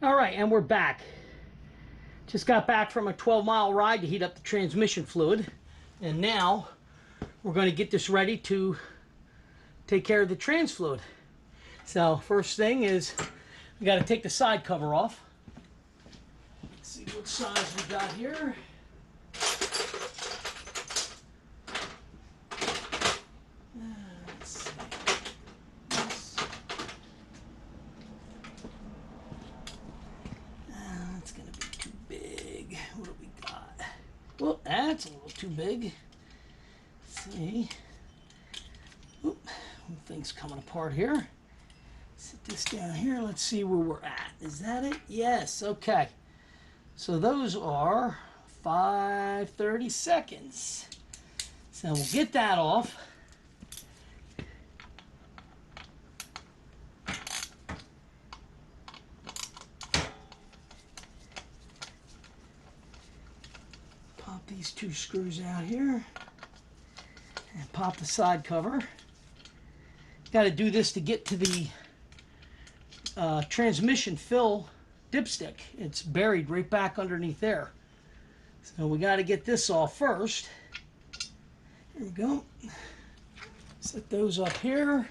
All right, and we're back. Just got back from a 12-mile ride to heat up the transmission fluid. And now we're going to get this ready to take care of the trans fluid. So first thing is we got to take the side cover off. Let's see what size we got here. Let's see. That's going to be too big. What do we got? Well, that's a little too big. Let's see. Oop, thing's coming apart here. Sit this down here. Let's see where we're at. Is that it? Yes. Okay. So those are 5/30 seconds. So we'll get that off. Pop these two screws out here and pop the side cover. Got to do this to get to the transmission fill dipstick. It's buried right back underneath there. So we got to get this off first. Here we go. Set those up here.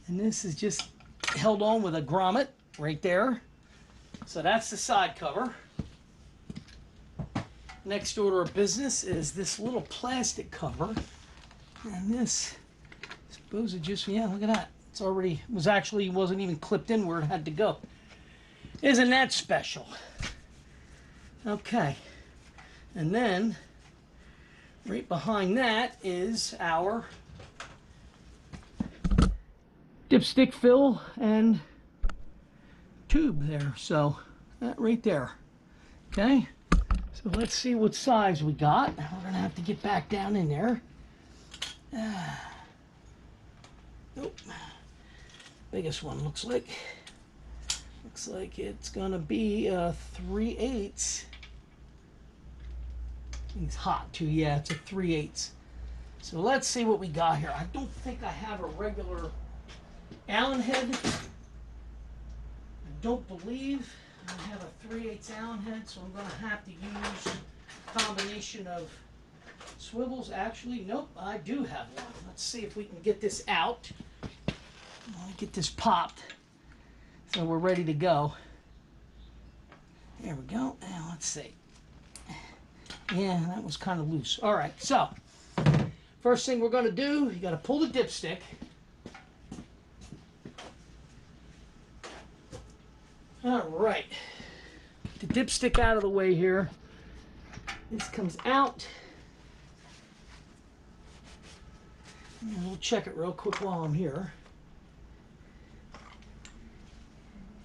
And this is just held on with a grommet right there. So that's the side cover. Next order of business is this little plastic cover. And this, I suppose it just, yeah, look at that. It's already, wasn't even clipped in where it had to go. Isn't that special? Okay. And then, right behind that is our dipstick fill and tube there. So, that right there. Okay. So let's see what size we got. We're going to have to get back down in there. Nope. Biggest one looks like it's gonna be 3/8. It's hot too. Yeah, it's a 3/8. So let's see what we got here. I don't think I have a regular Allen head. I don't believe I have a 3/8 Allen head, so I'm gonna have to use a combination of swivels. Actually, nope, I do have one. Let's see if we can get this out. I'll get this popped so we're ready to go. There we go. Now let's see. Yeah, that was kind of loose. All right, so first thing we're going to do, you got to pull the dipstick. All right, the dipstick out of the way here. This comes out. And we'll check it real quick while I'm here.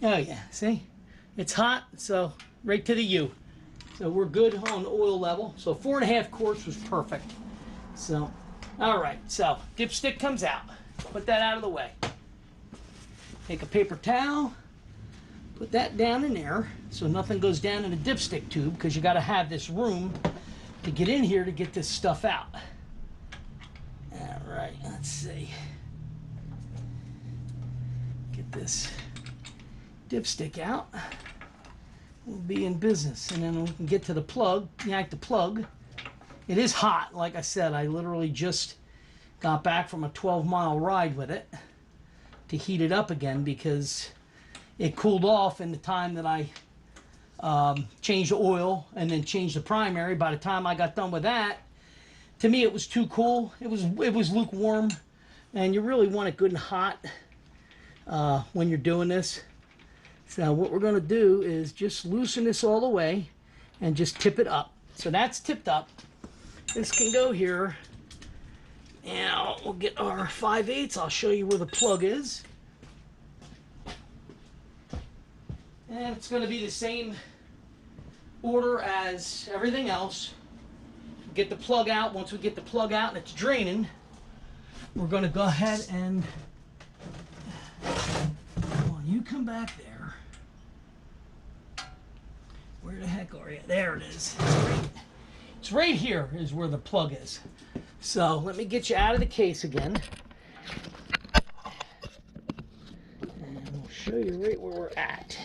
Oh yeah, see? It's hot, so right to the U. So we're good on the oil level. So 4.5 quarts was perfect. So, all right, so dipstick comes out. Put that out of the way. Take a paper towel, put that down in there so nothing goes down in the dipstick tube, because you got to have this room to get in here to get this stuff out. All right, let's see. Get this dipstick out. We'll be in business, and then we can get to the plug. Yank the plug. It is hot, like I said. I literally just got back from a 12-mile ride with it to heat it up again, because it cooled off in the time that I changed the oil and then changed the primary. By the time I got done with that, to me it was too cool. It was lukewarm, and you really want it good and hot when you're doing this. So what we're going to do is just loosen this all the way and just tip it up. So that's tipped up. This can go here. Now we'll get our 5/8. I'll show you where the plug is. And it's going to be the same order as everything else. Get the plug out. Once we get the plug out and it's draining, we're going to go ahead and, well, you come back there. Where the heck are you? There it is. It's right here is where the plug is. So let me get you out of the case again. And we'll show you right where we're at.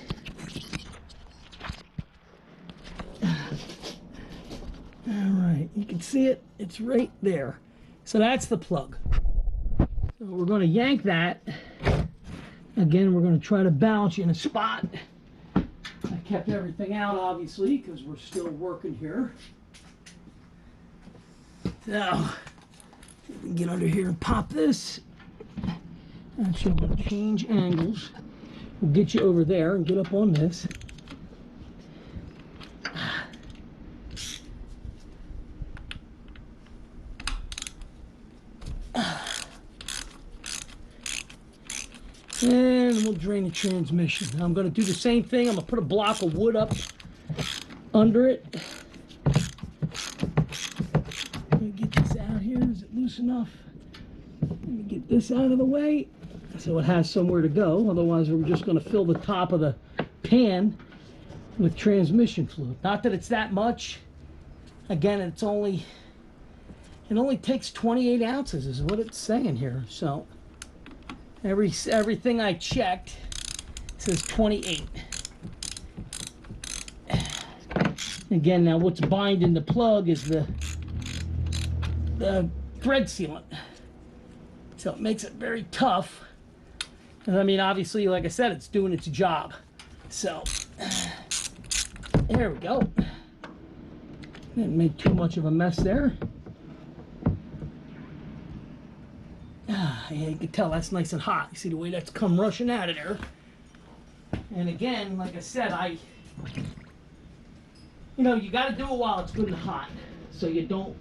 All right, you can see it. It's right there. So that's the plug. So we're going to yank that. Again, we're going to try to balance you in a spot. I kept everything out, obviously, because we're still working here. So, we can get under here and pop this. Actually, I'm going to change angles. We'll get you over there and get up on this. And we'll drain the transmission. Now I'm going to do the same thing. I'm going to put a block of wood up under it. Let me get this out here. Is it loose enough? Let me get this out of the way so it has somewhere to go. Otherwise, we're just going to fill the top of the pan with transmission fluid. Not that it's that much. Again, it only takes 28 ounces is what it's saying here. So everything I checked says 28. Again, now what's binding the plug is the thread sealant. So it makes it very tough. And I mean, obviously, like I said, it's doing its job. So there we go. Didn't make too much of a mess there. Yeah, you can tell that's nice and hot. You see the way that's come rushing out of there. And again, like I said, you got to do it while it's good and hot, so you don't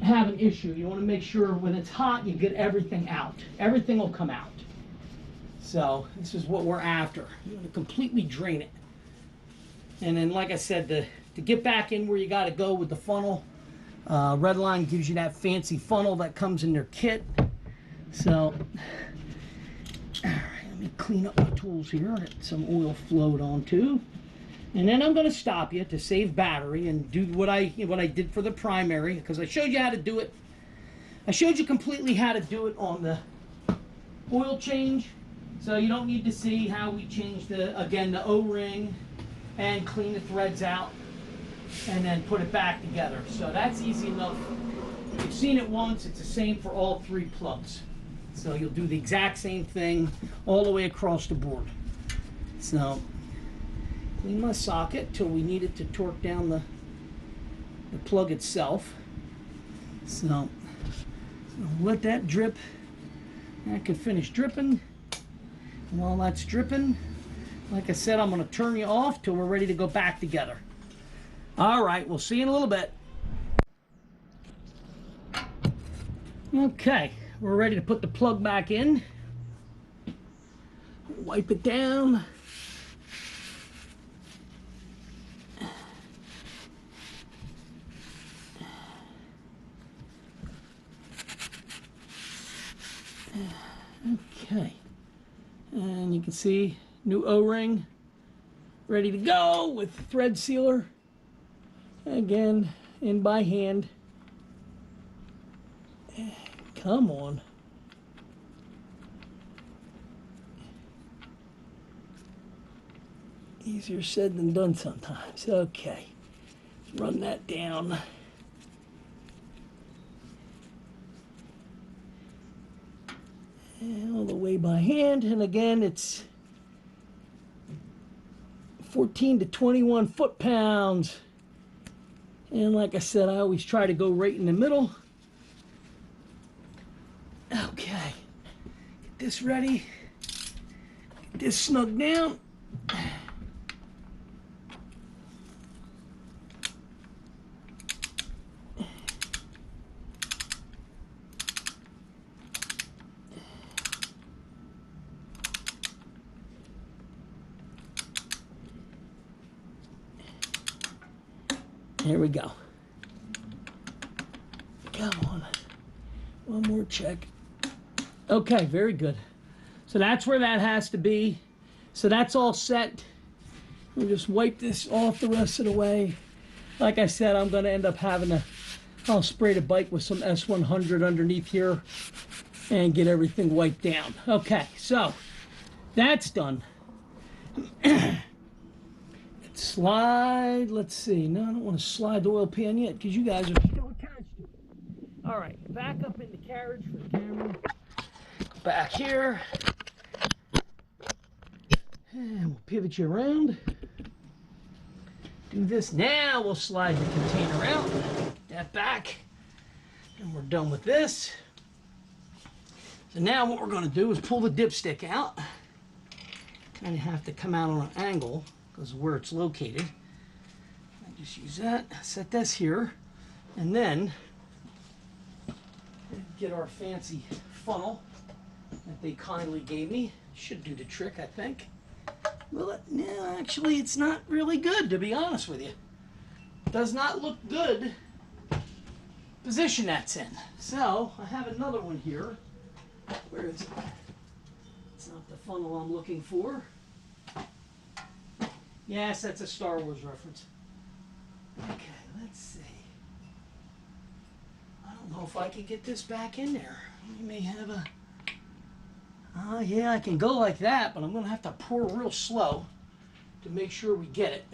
have an issue. You want to make sure when it's hot, you get everything out. Everything will come out. So this is what we're after. You want to completely drain it. And then, like I said, to get back in where you got to go with the funnel, Redline gives you that fancy funnel that comes in their kit. So, all right, let me clean up my tools here. Get some oil flowed onto. And then I'm going to stop you to save battery and do what I did for the primary, because I showed you how to do it. I showed you completely how to do it on the oil change, so you don't need to see how we change the O-ring and clean the threads out and then put it back together. So that's easy enough. You've seen it once. It's the same for all 3 plugs. So you'll do the exact same thing all the way across the board. So clean my socket till we need it to torque down the plug itself. So let that drip. That can finish dripping. And while that's dripping, like I said, I'm going to turn you off till we're ready to go back together. All right, we'll see you in a little bit. Okay, we're ready to put the plug back in. Wipe it down. Okay, and you can see new O-ring ready to go with thread sealer. Again, in by hand. Come on. Easier said than done sometimes. Okay, let's run that down. And all the way by hand, and again, it's 14 to 21 foot-pounds. And like I said, I always try to go right in the middle. Okay, get this ready. Get this snug down. Here we go. Come on. One more check. Okay, very good. So that's where that has to be. So that's all set. We'll just wipe this off the rest of the way. Like I said, I'm going to end up I'll spray the bike with some S100 underneath here and get everything wiped down. Okay, so that's done. Get slide. Let's see. No, I don't want to slide the oil pan yet because you guys are still attached to it. All right, back up in the carriage for the camera. Back here. And we'll pivot you around. Do this. Now we'll slide the container out. Get that back. And we're done with this. So now what we're going to do is pull the dipstick out. Kind of have to come out on an angle because of where it's located. I just use that. Set this here. And then get our fancy funnel that they kindly gave me. Should do the trick, I think. Well, no, actually, it's not really good, to be honest with you. Does not look good position that's in. So, I have another one here. Where is it? It's not the funnel I'm looking for. Yes, that's a Star Wars reference. Okay, let's see. I don't know if I can get this back in there. We may have a... yeah, I can go like that, but I'm going to have to pour real slow to make sure we get it.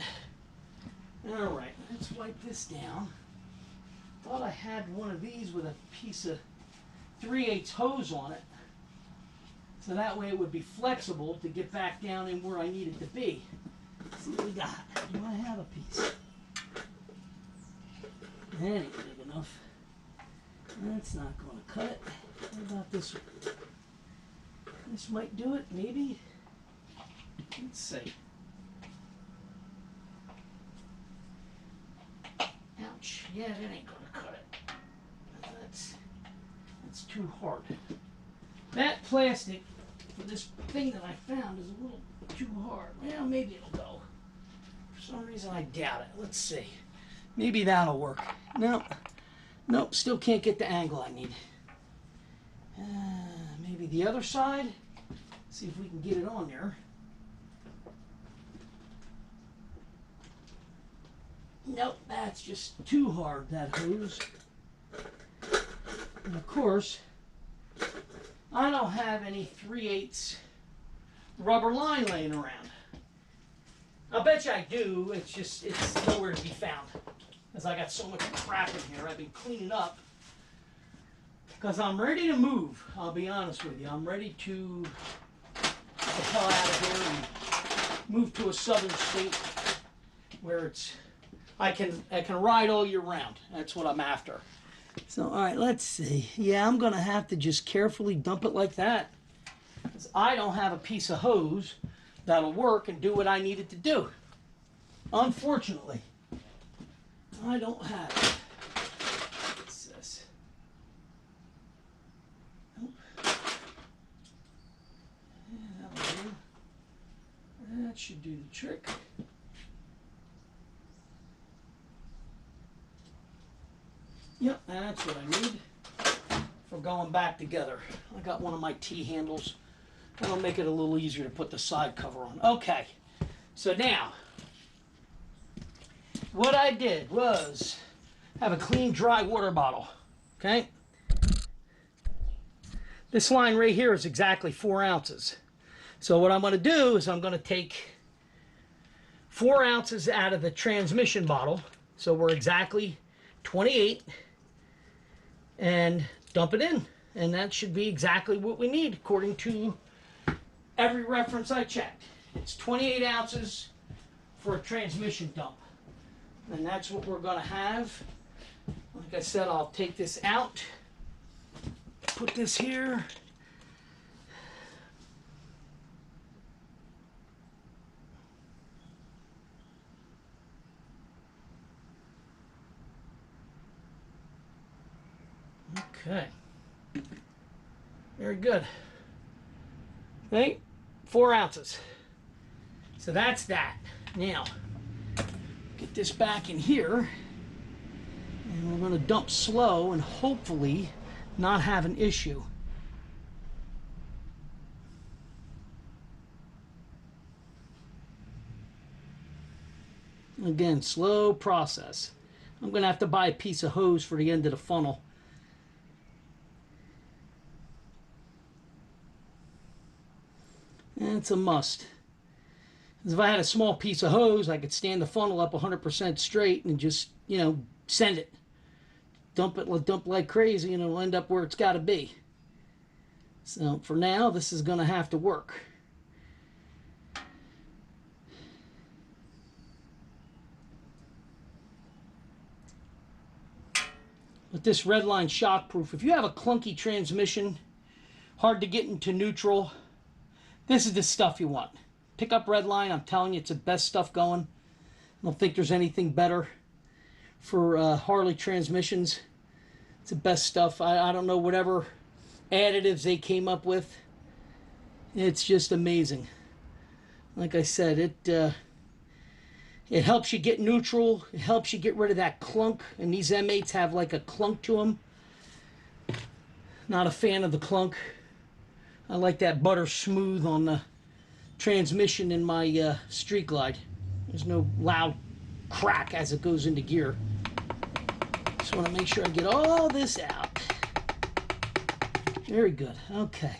All right, let's wipe this down. Thought I had one of these with a piece of 3/8 hose on it. So that way it would be flexible to get back down in where I need it to be. Let's see what we got. Do I have a piece? That ain't big enough. That's not going to cut it. What about this one? This might do it, maybe. Let's see. Ouch. Yeah, that ain't going to cut it. That's too hard. That plastic for this thing that I found is a little too hard. Well, maybe it'll go. For some reason, I doubt it. Let's see. Maybe that'll work. Nope. Nope, still can't get the angle I need. Maybe the other side. See if we can get it on there. Nope, that's just too hard, that hose. And of course, I don't have any 3/8 rubber line laying around. I bet you I do, it's nowhere to be found. Because I got so much crap in here, I've been cleaning up. Because I'm ready to move, I'll be honest with you. I'm ready to get the hell out of here and move to a southern state where I can ride all year round. That's what I'm after. So, all right, let's see. Yeah, I'm going to have to just carefully dump it like that. Because I don't have a piece of hose that'll work and do what I need it to do. Unfortunately, I don't have it. What's this? Nope. Yeah, that'll do. That should do the trick. Yep, that's what I need for going back together. I got one of my T-handles. That'll make it a little easier to put the side cover on. Okay, so now, what I did was have a clean, dry water bottle, okay? This line right here is exactly 4 ounces. So what I'm going to do is I'm going to take 4 ounces out of the transmission bottle. So we're exactly 28 and dump it in. And that should be exactly what we need according to every reference I checked. It's 28 ounces for a transmission dump. And that's what we're going to have. Like I said, I'll take this out, put this here. Okay. Very good. Okay, 4 ounces. So that's that. Now, get this back in here. And we're going to dump slow and hopefully not have an issue. Again, slow process. I'm going to have to buy a piece of hose for the end of the funnel. It's a must. If I had a small piece of hose, I could stand the funnel up 100% straight and just, you know, send it. Dump like crazy, and it'll end up where it's got to be. So for now, this is going to have to work. But this Redline shockproof, if you have a clunky transmission, hard to get into neutral, this is the stuff you want. Pick up Redline. I'm telling you, it's the best stuff going. I don't think there's anything better for Harley transmissions. It's the best stuff. I don't know whatever additives they came up with. It's just amazing. Like I said, it helps you get neutral. It helps you get rid of that clunk. And these M8s have like a clunk to them. Not a fan of the clunk. I like that butter smooth on the transmission in my Street Glide. There's no loud crack as it goes into gear. Just want to make sure I get all this out. Very good. Okay.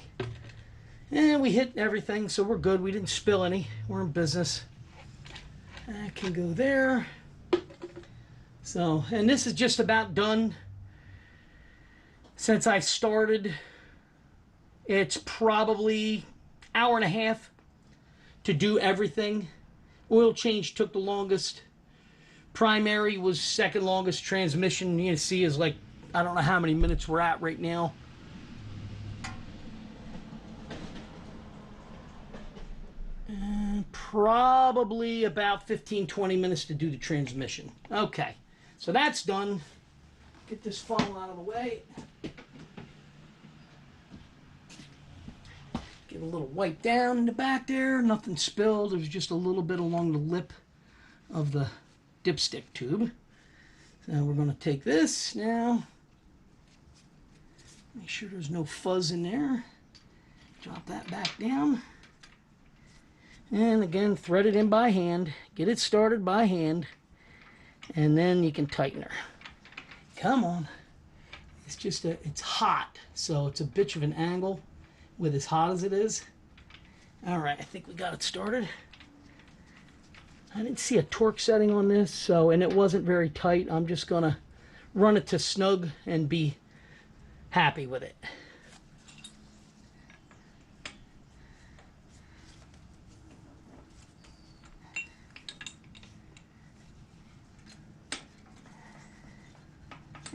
And we hit everything, so we're good. We didn't spill any. We're in business. That can go there. So, and this is just about done. Since I started, it's probably an hour and a half to do everything. Oil change took the longest. Primary was second longest. Transmission, you can see, is like, I don't know how many minutes we're at right now. And probably about 15-20 minutes to do the transmission. Okay, so that's done. Get this funnel out of the way. Get a little wipe down in the back there. Nothing spilled. There's just a little bit along the lip of the dipstick tube. So we're going to take this now. Make sure there's no fuzz in there. Drop that back down. And again, thread it in by hand. Get it started by hand. And then you can tighten her. Come on. It's just it's hot. So it's a bitch of an angle with as hot as it is. All right, I think we got it started. I didn't see a torque setting on this, so, and it wasn't very tight. I'm just gonna run it to snug and be happy with it.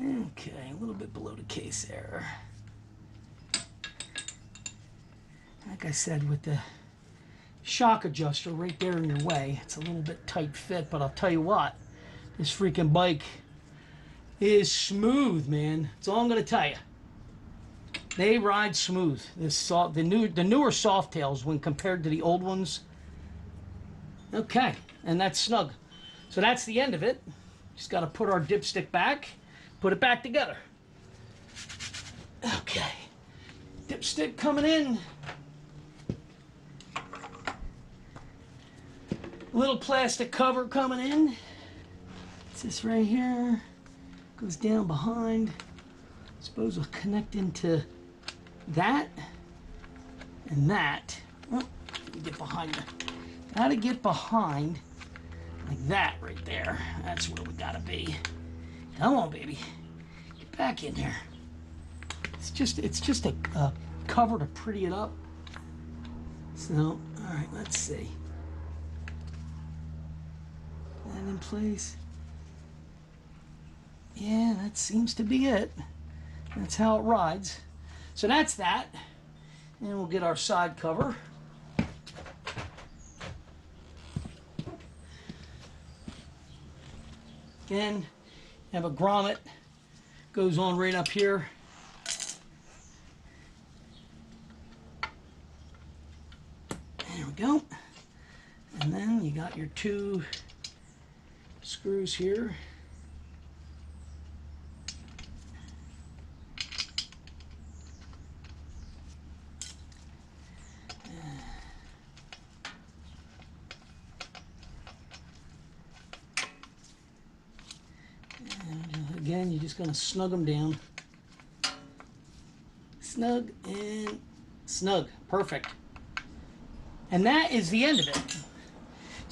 Okay, a little bit below the case there. Like I said, with the shock adjuster right there in your way, it's a little bit tight fit, but I'll tell you what, this freaking bike is smooth, man. That's all I'm gonna tell you. They ride smooth. The newer Softails, when compared to the old ones. Okay, and that's snug. So that's the end of it. Just got to put our dipstick back, put it back together. Okay, dipstick coming in. Little plastic cover coming in. It's this right here. Goes down behind. I suppose we'll connect into that and that. Oh, let me get behind the. Gotta get behind like that right there. That's where we gotta be. Come on, baby. Get back in there. It's just a cover to pretty it up. So, all right, let's see. That in place. Yeah, that seems to be it. That's how it rides. So that's that. And we'll get our side cover. Again, have a grommet. Goes on right up here. There we go. And then you got your two screws here. And again, you're just going to snug them down. Snug and snug. Perfect. And that is the end of it.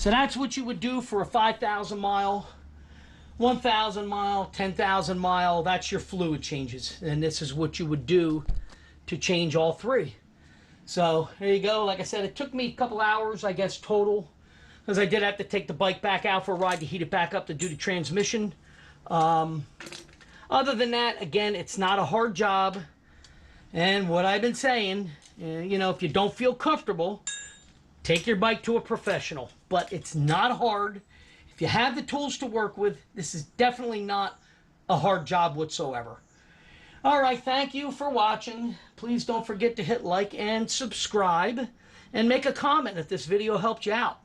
So that's what you would do for a 5,000 mile, 1,000 mile, 10,000 mile. That's your fluid changes. And this is what you would do to change all three. So there you go. Like I said, it took me a couple hours, I guess, total, because I did have to take the bike back out for a ride to heat it back up to do the transmission. Other than that, again, it's not a hard job. And what I've been saying, you know, if you don't feel comfortable, take your bike to a professional. But it's not hard. If you have the tools to work with, this is definitely not a hard job whatsoever. All right, thank you for watching. Please don't forget to hit like and subscribe, and make a comment if this video helped you out.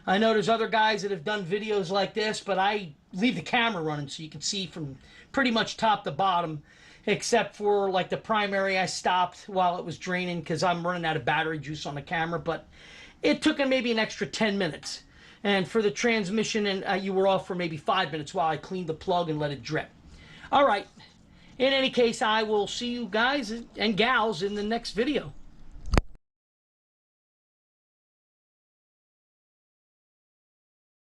I know there's other guys that have done videos like this, but I leave the camera running so you can see from pretty much top to bottom, except for like the primary I stopped while it was draining because I'm running out of battery juice on the camera, but it took maybe an extra 10 minutes. And for the transmission, and you were off for maybe 5 minutes while I cleaned the plug and let it drip. All right. In any case, I will see you guys and gals in the next video.